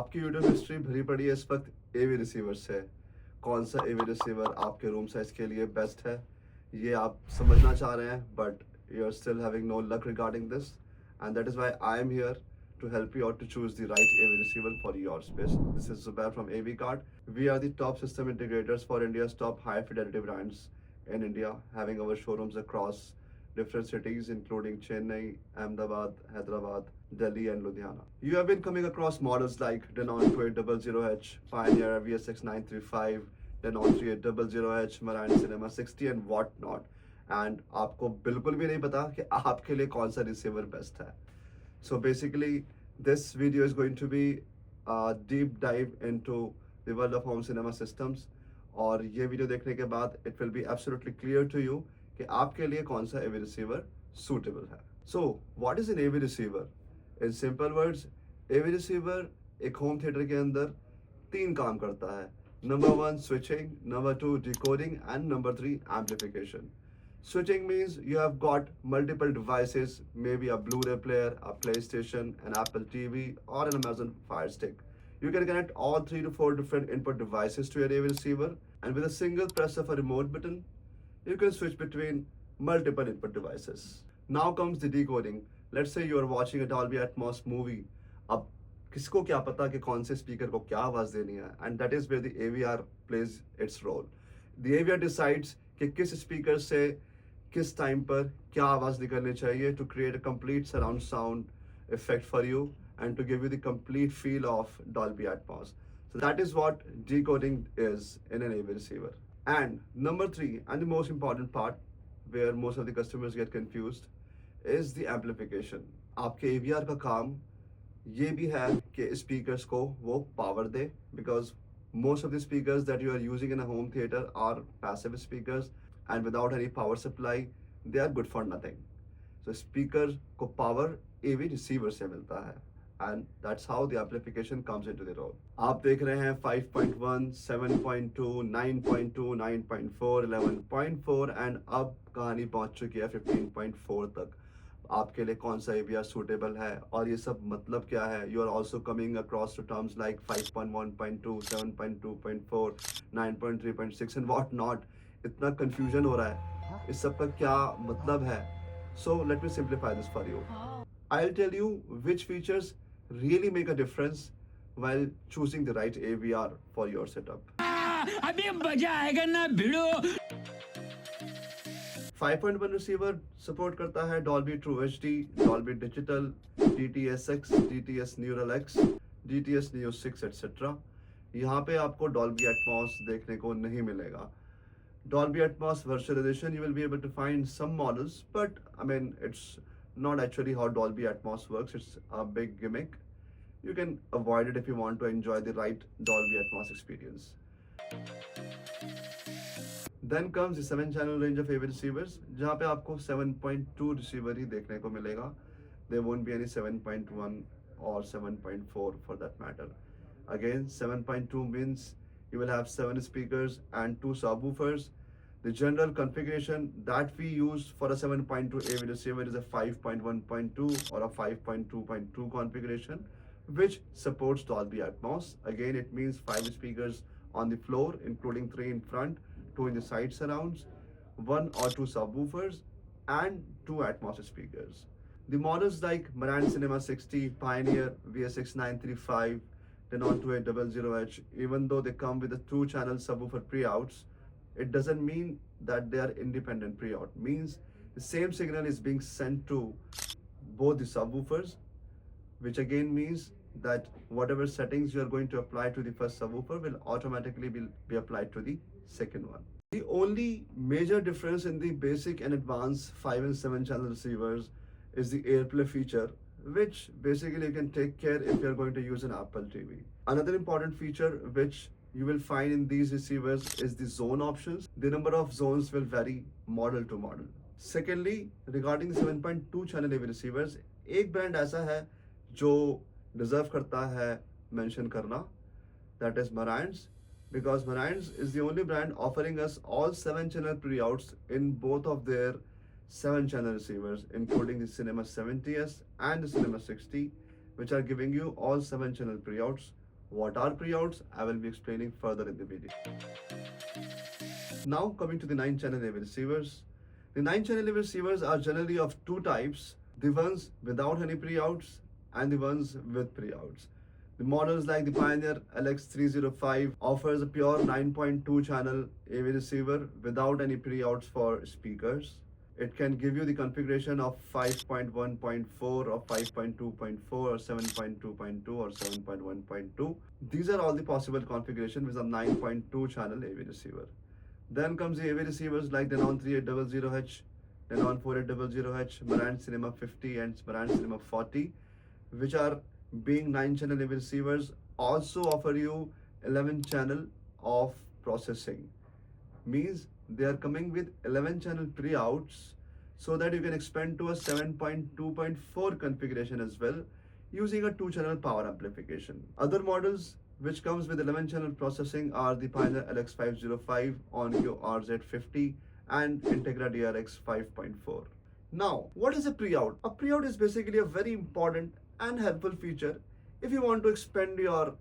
आपकी YouTube history भरी पड़ी है इस वक्त एवी रिसीवर से। कौन सा एवी रिसीवर आपके रूम साइज के लिए बेस्ट है, ये आप समझना चाह रहे हैं, but you are still having no luck regarding this, and that is why I am here to help you out to choose the right AV receiver for your space. This is Zubair from AV Card. We are the top system integrators for India's top high fidelity brands in India, having our showrooms across different cities including Chennai, Ahmedabad, Hyderabad, Delhi and Ludhiana. You have been coming across models like Denon 2800H, Pioneer VSX 935, Denon 3800H, Marine Cinema 60 and what not. And आपको बिल्कुल भी नहीं पता कि आपके लिए कौन सा रिसीवर बेस्ट है. So basically, this video is going to be a deep dive into the world of home cinema systems. और ये वीडियो देखने के बाद it will be absolutely clear to you कि आपके लिए कौन सा AV receiver suitable है. So what is an AV receiver? In simple words, AV receiver एक home theater के अंदर तीन काम करता है. Number one, switching. Number two, decoding. And number three, amplification. Switching means you have got multiple devices, maybe a Blu-ray player, a PlayStation, an Apple TV, or an Amazon Fire Stick. You can connect all 3 to 4 different input devices to your AV receiver, and with a single press of a remote button, you can switch between multiple input devices. Now comes the decoding. Let's say you are watching a Dolby Atmos movie. अब किसको क्या पता कि कौन से speaker को क्या आवाज़ देनी है, and that is where the AVR plays its role. The AVR decides कि किस स्पीकर से किस टाइम पर क्या आवाज़ निकलनी चाहिए to create a complete surround sound effect for you and to give you the complete feel of Dolby Atmos. So that is what decoding is in an AV receiver. And number three, and the most important part where most of the customers get confused, is the amplification. आपके AVR का काम ये भी है कि speakers को वो power they, because most of the speakers that you are using in a home theater are passive speakers and without any power supply they are good for nothing. So speaker को power AV receiver से मिलता है, and that's how the amplification comes into the role. आप देख रहे हैं 5.1, 7.2, 9.2, 9.4, 11.4 and अब कहानी पहुंच चुकी है 15.4 तक. आपके लिए कौन सा AVR सूटेबल है और ये सब मतलब क्या है. You are also coming across to terms like 5.1.2, 7.2.4, 9.3.6 and what not. इतना कंफ्यूजन हो रहा है, इस सब का क्या मतलब है. So let me simplify this for you. I will tell you which features really make a difference while choosing the right AVR for your setup. अभी मजा आएगा ना भिड़ो. 5.1 रिसीवर सपोर्ट करता है Dolby True HD, Dolby Digital, DTS:X, DTS Neural X, DTS Neo 6 etc. यहाँ पे आपको Dolby Atmos देखने को नहीं मिलेगा. Dolby Atmos Virtual Edition you will be able to find some models, but I mean it's not actually how Dolby Atmos works. It's a big gimmick. You can avoid it if you want to enjoy the right Dolby Atmos experience. Then comes the 7-channel range of AV receivers, जहाँ पे आपको 7.2 receiver ही देखने को मिलेगा. There won't be any 7.1 or 7.4 for that matter. Again, 7.2 means you will have 7 speakers and 2 subwoofers. The general configuration that we use for a 7.2 AV receiver is a 5.1.2 or a 5.2.2 configuration, which supports Dolby Atmos. Again, it means 5 speakers on the floor, including 3 in front, 2 in the side surrounds, 1 or 2 subwoofers, and 2 Atmos speakers. The models like Marine Cinema 60, Pioneer, VSX 935, Denon 2800H, even though they come with a 2-channel subwoofer pre-outs, it doesn't mean that they are independent pre-out. Means the same signal is being sent to both the subwoofers, which again means that whatever settings you are going to apply to the first subwoofer will automatically be applied to the second one. The only major difference in the basic and advanced 5 and 7 channel receivers is the AirPlay feature, which basically you can take care if you are going to use an Apple TV. Another important feature which you will find in these receivers is the zone options. The number of zones will vary model to model. Secondly, regarding the 7.2 channel AV receivers, एक brand ऐसा है जो deserve करता है mention करना, that is Marantz, because Marantz is the only brand offering us all 7 channel pre-outs in both of their 7 channel receivers, including the Cinema 70S and the Cinema 60, which are giving you all 7 channel pre-outs What are pre-outs? I will be explaining further in the video. Now coming to the 9-channel AV receivers. The 9-channel AV receivers are generally of two types, the ones without any pre-outs and the ones with pre-outs. The models like the Pioneer LX305 offers a pure 9.2 channel AV receiver without any pre-outs for speakers. It can give you the configuration of 5.1.4 or 5.2.4 or 7.2.2 or 7.1.2. These are all the possible configurations with a 9.2 channel AV receiver. Then comes the AV receivers like Denon 3800H, Denon 4800H, Marantz Cinema 50 and Marantz Cinema 40, which are being 9-channel AV receivers, also offer you 11 channel of processing. Means they are coming with 11 channel pre-outs so that you can expand to a 7.2.4 configuration as well using a 2-channel power amplification. Other models which comes with 11 channel processing are the Pioneer LX505, Onkyo RZ50 and Integra DRX 5.4. Now, what is a pre-out? A pre-out is basically a very important and helpful feature if you want to expand your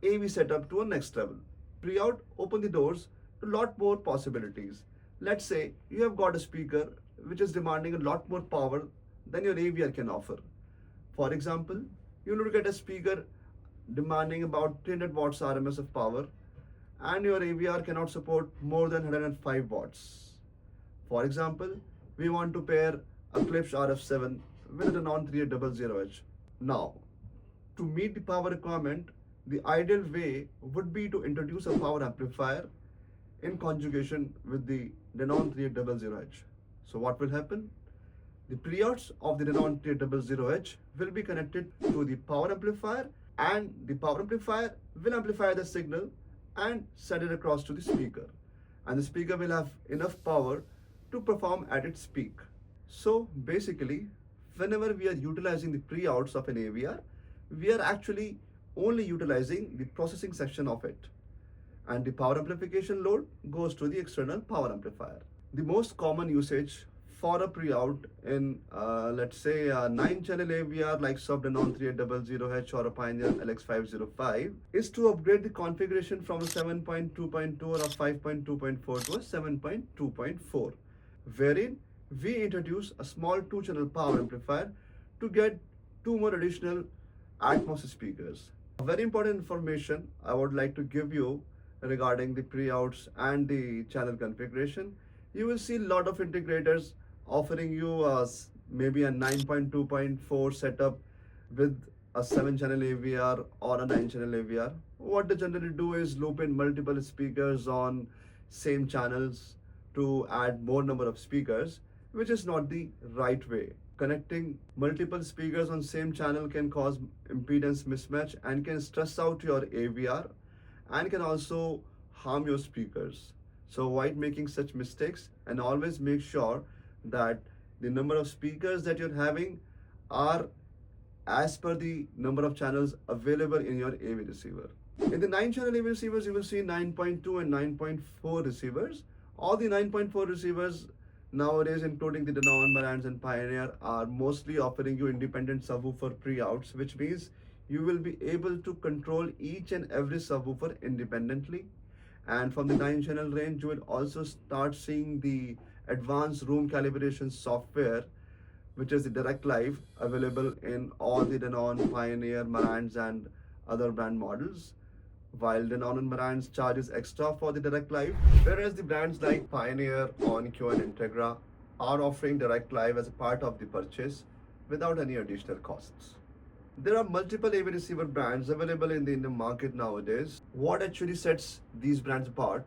AV setup to a next level. Pre-out open the doors to a lot more possibilities. Let's say you have got a speaker which is demanding a lot more power than your AVR can offer. For example, you look at a speaker demanding about 300 watts RMS of power and your AVR cannot support more than 105 watts. For example, we want to pair a Klipsch RF7 with a Denon 3800H. Now, to meet the power requirement, the ideal way would be to introduce a power amplifier in conjugation with the Denon 3800H. So what will happen? The pre-outs of the Denon 3800H will be connected to the power amplifier and the power amplifier will amplify the signal and send it across to the speaker. And the speaker will have enough power to perform at its peak. So basically, whenever we are utilizing the pre-outs of an AVR, we are actually only utilizing the processing section of it. And the power amplification load goes to the external power amplifier. The most common usage for a pre-out in let's say a 9-channel AVR like Denon 3800H or a Pioneer LX505 is to upgrade the configuration from a 7.2.2 or a 5.2.4 to a 7.2.4, wherein we introduce a small 2-channel power amplifier to get 2 more additional Atmos speakers. A very important information I would like to give you regarding the pre-outs and the channel configuration. You will see a lot of integrators offering you maybe a 9.2.4 setup with a 7-channel AVR or a 9-channel AVR. What they generally do is loop in multiple speakers on same channels to add more number of speakers, which is not the right way. Connecting multiple speakers on same channel can cause impedance mismatch and can stress out your AVR and can also harm your speakers. So avoid making such mistakes and always make sure that the number of speakers that you're having are as per the number of channels available in your AV receiver. In the 9-channel AV receivers, you will see 9.2 and 9.4 receivers. All the 9.4 receivers nowadays, including the Denon, Marantz and Pioneer, are mostly offering you independent subwoofer pre-outs, which means you will be able to control each and every subwoofer independently. And from the 9-channel range, you will also start seeing the advanced room calibration software, which is the Direct Live, available in all the Denon, Pioneer, Marantz and other brand models. While Denon and Marantz charges extra for the Direct Live, whereas the brands like Pioneer, Onkyo and Integra are offering Direct Live as a part of the purchase without any additional costs. There are multiple AV receiver brands available in the Indian market nowadays. What actually sets these brands apart,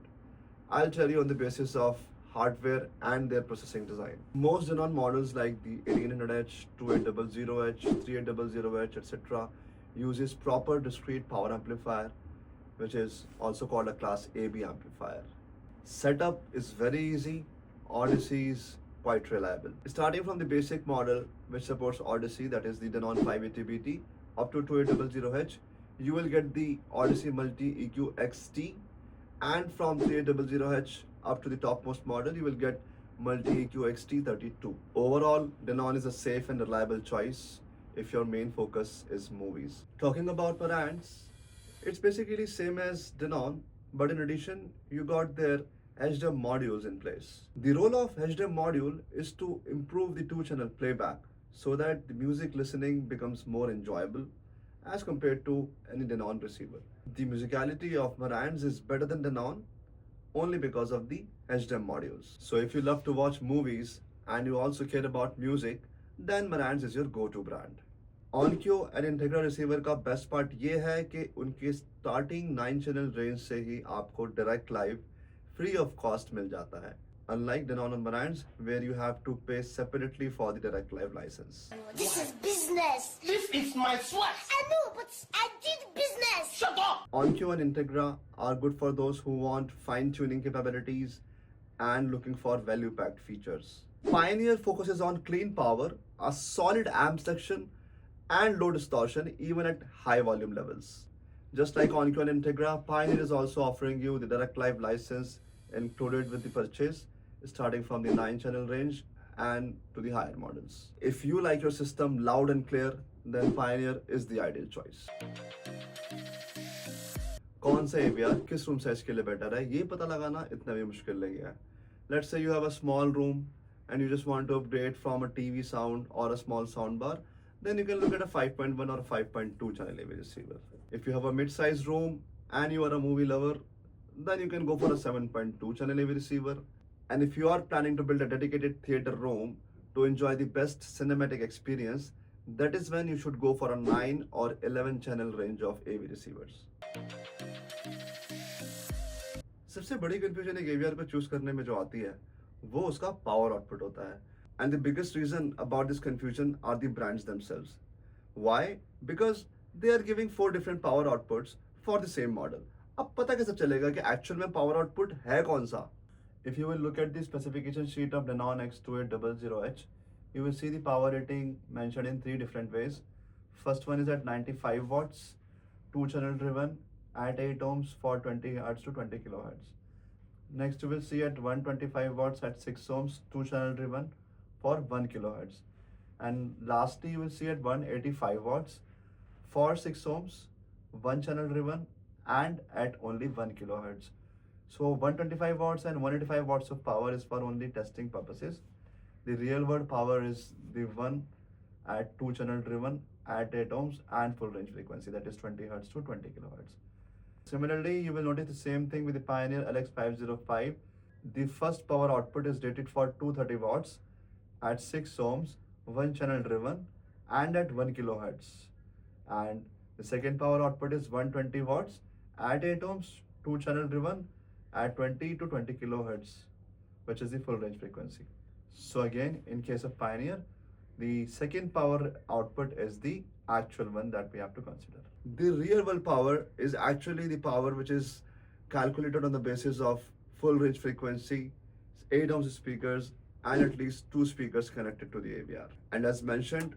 I'll tell you on the basis of hardware and their processing design. Most Denon models like the 1800H, 2800H, 3800H, etc. uses proper discrete power amplifier, which is also called a class AB amplifier. Setup is very easy. Odyssey is quite reliable. Starting from the basic model which supports Odyssey, that is the Denon 580BT, up to 2800H, you will get the Odyssey Multi EQ XT, and from 3800H up to the topmost model, you will get Multi EQ XT32. Overall, Denon is a safe and reliable choice if your main focus is movies. Talking about Marantz, It's basically same as Denon, but in addition, you got their HDM modules in place. The role of HDM module is to improve the two-channel playback so that the music listening becomes more enjoyable as compared to any Denon receiver. The musicality of Marantz is better than Denon only because of the HDM modules. So if you love to watch movies and you also care about music, then Marantz is your go-to brand. Onkyo and Integra receiver का best part ये है कि उनके starting 9 channel range से ही आपको direct live free of cost मिल जाता है, unlike Denon and Marantz where you have to pay separately for the direct live license. This is business. This is my sweat. I know, but I did business. Shut up. OnQ and Integra are good for those who want fine-tuning capabilities and looking for value-packed features. Pioneer focuses on clean power, a solid amp section, and low distortion even at high volume levels. Just like OnQ and Integra, Pioneer is also offering you the direct live license included with the purchase, starting from the 9 channel range and to the higher models. If you like your system loud and clear, then Pioneer is the ideal choice. कौन सा AVR किस room size के लिए better है, ये पता लगाना इतना भी मुश्किल नहीं है. Let's say you have a small room and you just want to upgrade from a TV sound or a small sound bar, then you can look at a 5.1 or a 5.2 channel AV receiver. If you have a mid-sized room and you are a movie lover, then you can go for a 7.2 channel AV receiver. And if you are planning to build a dedicated theater room to enjoy the best cinematic experience, that is when you should go for a 9 or 11 channel range of AV receivers. सबसे बड़ी confusion एक AVR को choose करने में जो आती है वो उसका पावर आउटपुट होता है. And the biggest reason about this confusion are the brands themselves. Why? Because they are giving 4 different power outputs for the same model. अब पता कैसे चलेगा कि एक्चुअल में पावर आउटपुट है कौन सा? If you will look at the specification sheet of Denon X2800H, you will see the power rating mentioned in 3 different ways. First one is at 95 watts, 2 channel driven at 8 ohms for 20 Hz to 20 kHz. Next you will see at 125 watts at 6 ohms, 2 channel driven for 1 kHz. And lastly you will see at 185 watts for 6 ohms, 1 channel driven and at only 1 kHz. So 125 watts and 185 watts of power is for only testing purposes. The real world power is the one at 2 channel driven at 8 ohms and full range frequency, that is 20 Hz to 20 kHz. Similarly, you will notice the same thing with the Pioneer LX505. The first power output is rated for 230 watts at 6 ohms, 1 channel driven and at 1 kHz. And the second power output is 120 watts at 8 ohms, 2 channel driven at 20 to 20 kHz, which is the full range frequency. So again, in case of Pioneer, the second power output is the actual one that we have to consider. The real world power is actually the power which is calculated on the basis of full range frequency, 8 ohms speakers and at least 2 speakers connected to the AVR. And as mentioned,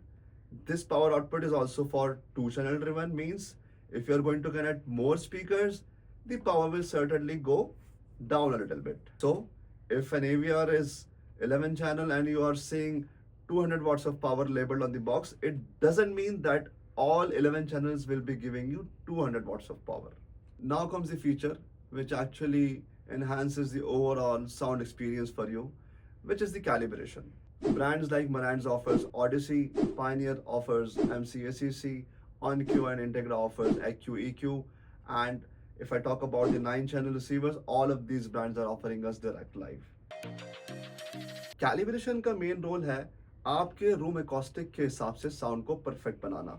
this power output is also for 2 channel driven, means if you are going to connect more speakers, the power will certainly go down a little bit. So if an AVR is 11 channel and you are seeing 200 watts of power labeled on the box, it doesn't mean that all 11 channels will be giving you 200 watts of power. Now comes the feature which actually enhances the overall sound experience for you, which is the calibration. Brands like Marantz offers Odyssey, Pioneer offers MCACC, OnQ and Integra offers EQ, and if I talk about the 9 channel receivers, all of these brands are offering us direct live. Calibration का main role है आपके room acoustic के हिसाब से sound को perfect banana.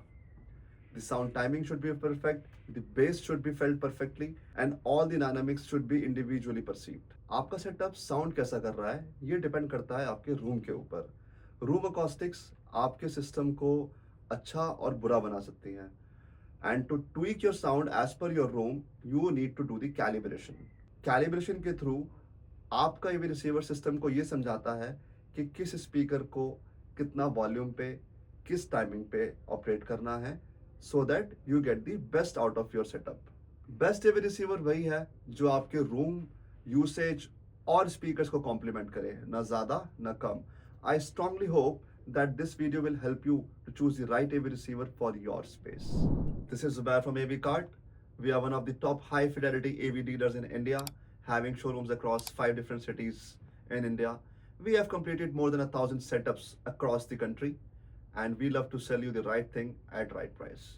The sound timing should be perfect, the bass should be felt perfectly, and all the dynamics should be individually perceived. आपका setup sound कैसा कर रहा है ये डिपेंड करता है आपके रूम के ऊपर. रूम अकॉस्टिक्स आपके सिस्टम को अच्छा और बुरा बना सकती हैं. And to tweak your sound as per your room, you need to do the calibration. Calibration के थ्रू आपका ये रिसीवर सिस्टम को ये समझाता है कि किस स्पीकर को कितना वॉल्यूम पे किस टाइमिंग पे ऑपरेट करना है, so that you get the best out of your setup. Best AV receiver वही है जो आपके रूम यूसेज और स्पीकर्स को कॉम्प्लीमेंट करे, ना ज़्यादा ना कम. I strongly hope that this video will help you to choose the right AV receiver for your space. This is Zubair from AV Cart. We are one of the top high fidelity AV dealers in India, having showrooms across 5 different cities in India. We have completed more than 1,000 setups across the country, and we love to sell you the right thing at right price.